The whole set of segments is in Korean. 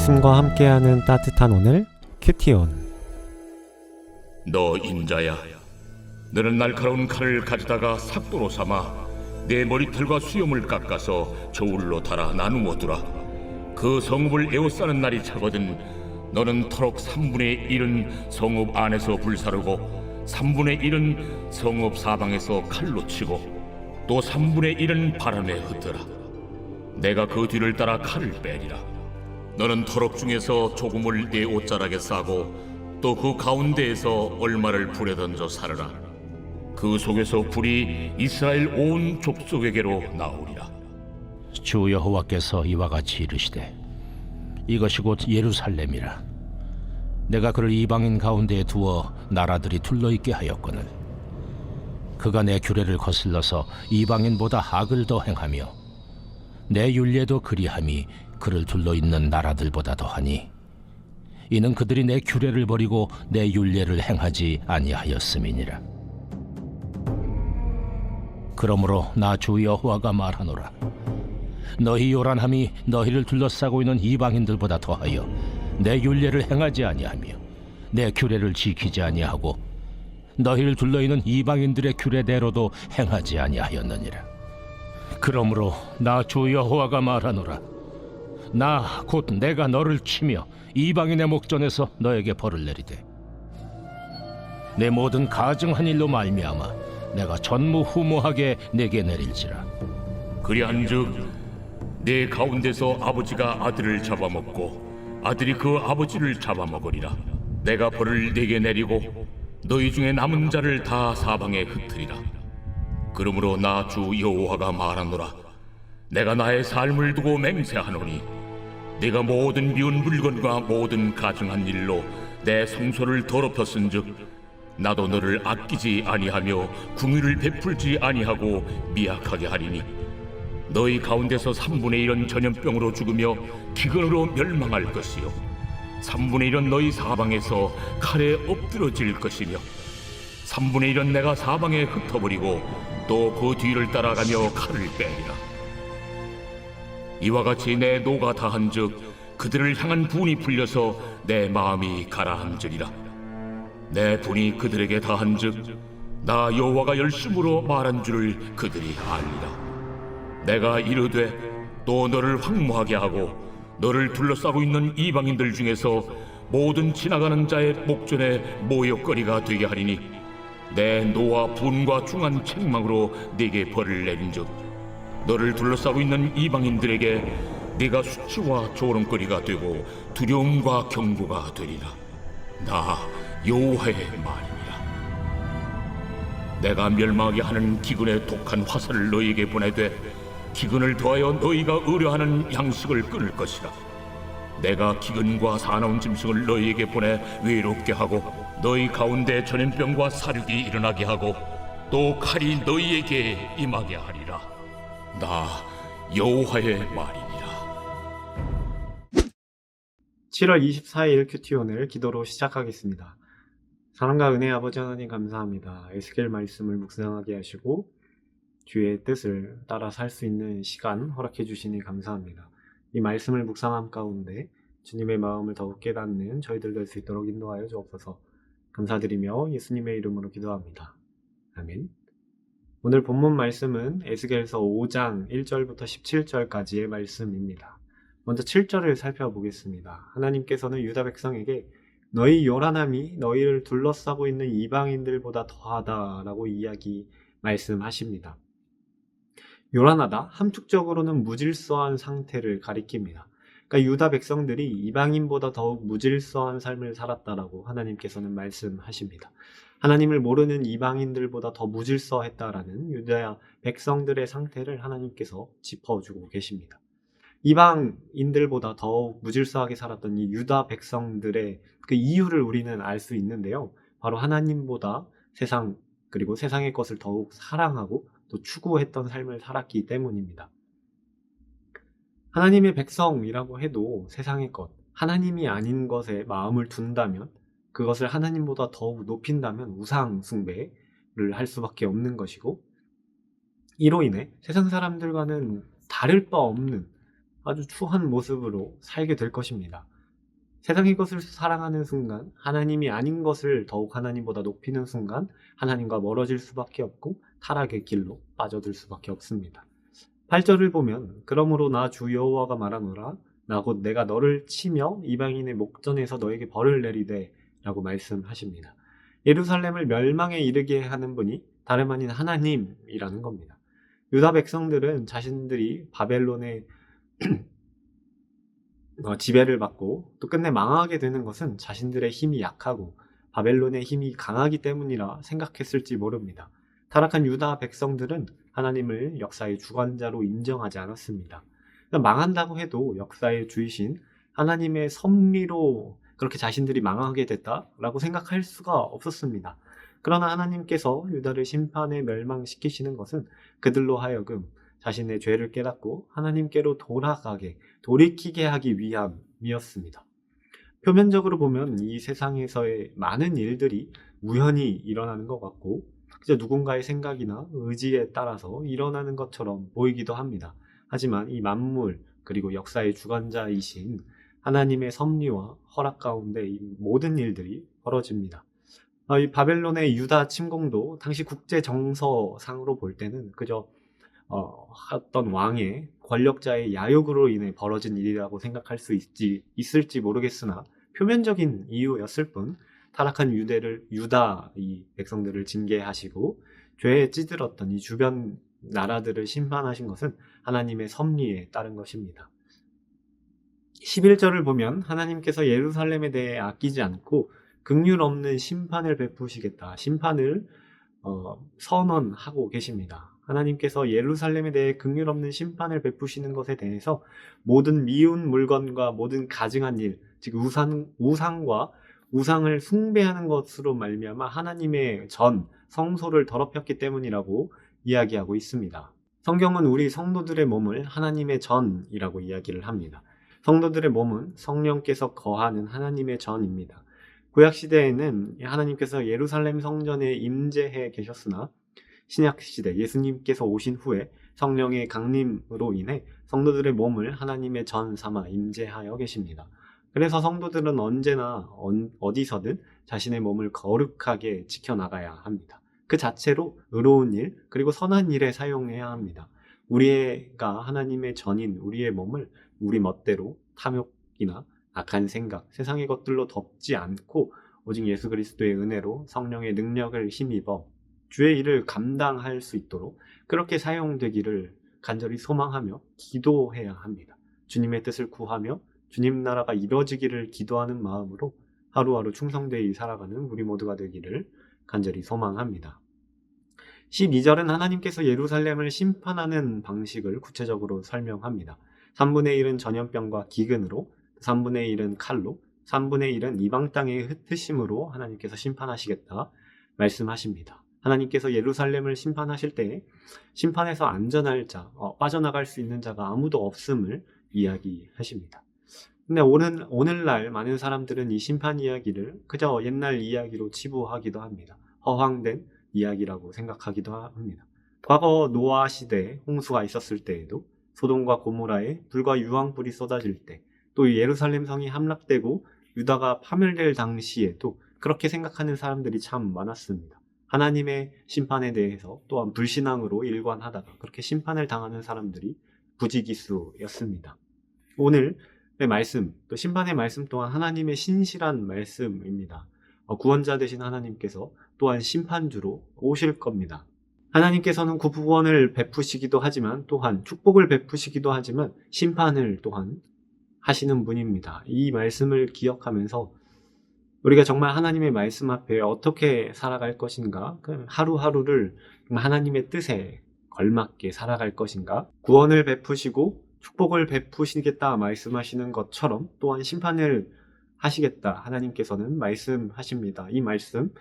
말씀과 함께하는 따뜻한 오늘 큐티온. 너 인자야, 너는 날카로운 칼을 가져다가 삭도로 삼아 내 머리털과 수염을 깎아서 저울로 달아 나누어 두라. 그 성읍을 에워싸는 날이 차거든 너는 터럭 3분의 1은 성읍 안에서 불사르고 3분의 1은 성읍 사방에서 칼로 치고 또 3분의 1은 바람에 흩어라. 내가 그 뒤를 따라 칼을 빼리라. 너는 터럭 중에서 조금을 내 옷자락에 싸고 또 그 가운데에서 얼마를 불에 던져 사르라. 그 속에서 불이 이스라엘 온 족속에게로 나오리라. 주 여호와께서 이와 같이 이르시되 이것이 곧 예루살렘이라. 내가 그를 이방인 가운데에 두어 나라들이 둘러있게 하였거늘 그가 내 규례를 거슬러서 이방인보다 악을 더 행하며 내 율례도 그리함이 그를 둘러있는 나라들보다 더하니 이는 그들이 내 규례를 버리고 내 율례를 행하지 아니하였음이니라. 그러므로 나 주 여호와가 말하노라. 너희 요란함이 너희를 둘러싸고 있는 이방인들보다 더하여 내 율례를 행하지 아니하며 내 규례를 지키지 아니하고 너희를 둘러있는 이방인들의 규례대로도 행하지 아니하였느니라. 그러므로 나 주 여호와가 말하노라. 나 곧 내가 너를 치며 이방인의 목전에서 너에게 벌을 내리되 내 모든 가증한 일로 말미암아 내가 전무후무하게 내게 내릴지라. 그리한즉 내 가운데서 아버지가 아들을 잡아먹고 아들이 그 아버지를 잡아먹으리라. 내가 벌을 내게 내리고 너희 중에 남은 자를 다 사방에 흩으리라. 그러므로 나 주 여호와가 말하노라. 내가 나의 삶을 두고 맹세하노니 네가 모든 미운 물건과 모든 가증한 일로 내 성소를 더럽혔은즉 나도 너를 아끼지 아니하며 궁유를 베풀지 아니하고 미약하게 하리니 너희 가운데서 3분의 1은 전염병으로 죽으며 기근으로 멸망할 것이요 3분의 1은 너희 사방에서 칼에 엎드러질 것이며 3분의 1은 내가 사방에 흩어버리고 또 그 뒤를 따라가며 칼을 빼리라. 이와 같이 내 노가 다한즉 그들을 향한 분이 풀려서 내 마음이 가라앉으리라. 내 분이 그들에게 다한즉 나 여호와가 열심으로 말한 줄을 그들이 알리라. 내가 이르되 또 너를 황무하게 하고 너를 둘러싸고 있는 이방인들 중에서 모든 지나가는 자의 목전에 모욕거리가 되게 하리니 내 노와 분과 중한 책망으로 네게 벌을 내린즉 너를 둘러싸고 있는 이방인들에게 네가 수치와 조롱거리가 되고 두려움과 경고가 되리라. 나 여호와의 말이니라. 내가 멸망하게 하는 기근의 독한 화살을 너희에게 보내되 기근을 더하여 너희가 의뢰하는 양식을 끊을 것이라. 내가 기근과 사나운 짐승을 너희에게 보내 외롭게 하고 너희 가운데 전염병과 사륙이 일어나게 하고 또 칼이 너희에게 임하게 하리라. 나 여호와의 말이니라. 7월 24일 큐티온을 기도로 시작하겠습니다. 사랑과 은혜 아버지 하나님 감사합니다. 에스겔 말씀을 묵상하게 하시고 주의 뜻을 따라 살 수 있는 시간 허락해 주시니 감사합니다. 이 말씀을 묵상함 가운데 주님의 마음을 더욱 깨닫는 저희들 될 수 있도록 인도하여 주옵소서. 감사드리며 예수님의 이름으로 기도합니다. 아멘. 오늘 본문 말씀은 에스겔서 5장 1절부터 17절까지의 말씀입니다. 먼저 7절을 살펴보겠습니다. 하나님께서는 유다 백성에게 너희 요란함이 너희를 둘러싸고 있는 이방인들보다 더하다라고 말씀하십니다. 요란하다, 함축적으로는 무질서한 상태를 가리킵니다. 그러니까 유다 백성들이 이방인보다 더욱 무질서한 삶을 살았다라고 하나님께서는 말씀하십니다. 하나님을 모르는 이방인들보다 더 무질서했다라는 유다 백성들의 상태를 하나님께서 짚어주고 계십니다. 이방인들보다 더욱 무질서하게 살았던 이 유다 백성들의 그 이유를 우리는 알 수 있는데요. 바로 하나님보다 세상 그리고 세상의 것을 더욱 사랑하고 또 추구했던 삶을 살았기 때문입니다. 하나님의 백성이라고 해도 세상의 것, 하나님이 아닌 것에 마음을 둔다면 그것을 하나님보다 더욱 높인다면 우상 숭배를 할 수밖에 없는 것이고 이로 인해 세상 사람들과는 다를 바 없는 아주 추한 모습으로 살게 될 것입니다. 세상의 것을 사랑하는 순간, 하나님이 아닌 것을 더욱 하나님보다 높이는 순간 하나님과 멀어질 수밖에 없고 타락의 길로 빠져들 수밖에 없습니다. 8절을 보면 그러므로 나 주 여호와가 말하노라 나 곧 내가 너를 치며 이방인의 목전에서 너에게 벌을 내리되 라고 말씀하십니다. 예루살렘을 멸망에 이르게 하는 분이 다름 아닌 하나님이라는 겁니다. 유다 백성들은 자신들이 바벨론의 지배를 받고 또 끝내 망하게 되는 것은 자신들의 힘이 약하고 바벨론의 힘이 강하기 때문이라 생각했을지 모릅니다. 타락한 유다 백성들은 하나님을 역사의 주관자로 인정하지 않았습니다. 망한다고 해도 역사의 주이신 하나님의 섭리로 그렇게 자신들이 망하게 됐다라고 생각할 수가 없었습니다. 그러나 하나님께서 유다를 심판에 멸망시키시는 것은 그들로 하여금 자신의 죄를 깨닫고 하나님께로 돌이키게 하기 위함이었습니다. 표면적으로 보면 이 세상에서의 많은 일들이 우연히 일어나는 것 같고 그저 누군가의 생각이나 의지에 따라서 일어나는 것처럼 보이기도 합니다. 하지만 이 만물 그리고 역사의 주관자이신 하나님의 섭리와 허락 가운데 이 모든 일들이 벌어집니다. 이 바벨론의 유다 침공도 당시 국제 정서상으로 볼 때는 그저 어떤 왕의 권력자의 야욕으로 인해 벌어진 일이라고 생각할 수 있을지 모르겠으나 표면적인 이유였을 뿐 타락한 유다 이 백성들을 징계하시고 죄에 찌들었던 이 주변 나라들을 심판하신 것은 하나님의 섭리에 따른 것입니다. 11절을 보면 하나님께서 예루살렘에 대해 아끼지 않고 긍휼 없는 심판을 베푸시겠다. 심판을 선언하고 계십니다. 하나님께서 예루살렘에 대해 긍휼 없는 심판을 베푸시는 것에 대해서 모든 미운 물건과 모든 가증한 일, 즉 우상과 우상을 숭배하는 것으로 말미암아 하나님의 성소를 더럽혔기 때문이라고 이야기하고 있습니다. 성경은 우리 성도들의 몸을 하나님의 전이라고 이야기를 합니다. 성도들의 몸은 성령께서 거하는 하나님의 전입니다. 구약시대에는 하나님께서 예루살렘 성전에 임재해 계셨으나 신약시대 예수님께서 오신 후에 성령의 강림으로 인해 성도들의 몸을 하나님의 전 삼아 임재하여 계십니다. 그래서 성도들은 언제나 어디서든 자신의 몸을 거룩하게 지켜나가야 합니다. 그 자체로 의로운 일 그리고 선한 일에 사용해야 합니다. 우리가 하나님의 전인 우리의 몸을 우리 멋대로 탐욕이나 악한 생각, 세상의 것들로 덮지 않고 오직 예수 그리스도의 은혜로 성령의 능력을 힘입어 주의 일을 감당할 수 있도록 그렇게 사용되기를 간절히 소망하며 기도해야 합니다. 주님의 뜻을 구하며 주님 나라가 이루어지기를 기도하는 마음으로 하루하루 충성되이 살아가는 우리 모두가 되기를 간절히 소망합니다. 12절은 하나님께서 예루살렘을 심판하는 방식을 구체적으로 설명합니다. 3분의 1은 전염병과 기근으로, 3분의 1은 칼로, 3분의 1은 이방 땅의 흩으심으로 하나님께서 심판하시겠다 말씀하십니다. 하나님께서 예루살렘을 심판하실 때 심판에서 안전할 자, 빠져나갈 수 있는 자가 아무도 없음을 이야기하십니다. 근데 오늘날 많은 사람들은 이 심판 이야기를 그저 옛날 이야기로 치부하기도 합니다. 허황된 이야기라고 생각하기도 합니다. 과거 노아 시대에 홍수가 있었을 때에도 소돔과 고모라에 불과 유황불이 쏟아질 때, 또 예루살렘 성이 함락되고 유다가 파멸될 당시에도 그렇게 생각하는 사람들이 참 많았습니다. 하나님의 심판에 대해서 또한 불신앙으로 일관하다가 그렇게 심판을 당하는 사람들이 부지기수였습니다. 오늘 말씀, 또 심판의 말씀 또한 하나님의 신실한 말씀입니다. 구원자 되신 하나님께서 또한 심판주로 오실 겁니다. 하나님께서는 구원을 베푸시기도 하지만 또한 축복을 베푸시기도 하지만 심판을 또한 하시는 분입니다. 이 말씀을 기억하면서 우리가 정말 하나님의 말씀 앞에 어떻게 살아갈 것인가, 하루하루를 하나님의 뜻에 걸맞게 살아갈 것인가, 구원을 베푸시고 축복을 베푸시겠다 말씀하시는 것처럼 또한 심판을 하시겠다 하나님께서는 말씀하십니다. 이 말씀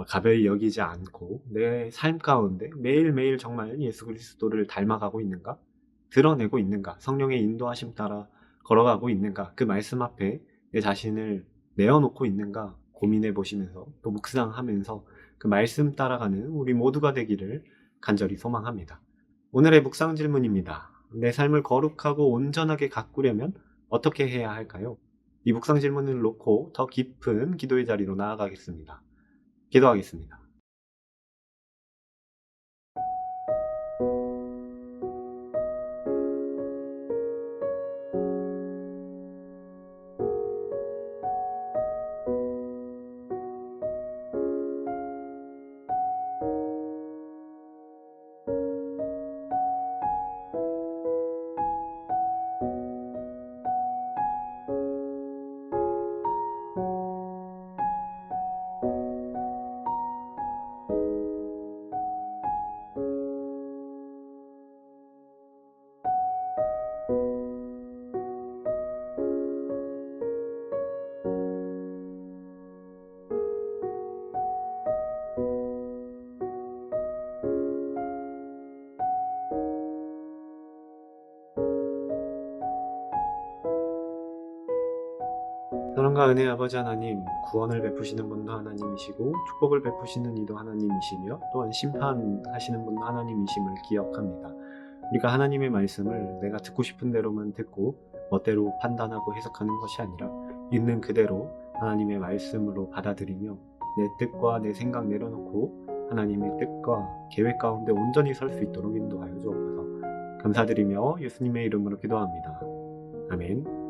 가벼이 여기지 않고 내 삶 가운데 매일매일 정말 예수 그리스도를 닮아가고 있는가, 드러내고 있는가, 성령의 인도하심 따라 걸어가고 있는가, 그 말씀 앞에 내 자신을 내어놓고 있는가 고민해 보시면서 또 묵상하면서 그 말씀 따라가는 우리 모두가 되기를 간절히 소망합니다. 오늘의 묵상 질문입니다. 내 삶을 거룩하고 온전하게 가꾸려면 어떻게 해야 할까요? 이 묵상 질문을 놓고 더 깊은 기도의 자리로 나아가겠습니다. 기도하겠습니다. 사랑과 은혜의 아버지 하나님, 구원을 베푸시는 분도 하나님이시고 축복을 베푸시는 이도 하나님이시며 또한 심판하시는 분도 하나님이심을 기억합니다. 우리가 하나님의 말씀을 내가 듣고 싶은 대로만 듣고 멋대로 판단하고 해석하는 것이 아니라 있는 그대로 하나님의 말씀으로 받아들이며 내 뜻과 내 생각 내려놓고 하나님의 뜻과 계획 가운데 온전히 설 수 있도록 인도하여 주옵소서. 감사드리며 예수님의 이름으로 기도합니다. 아멘.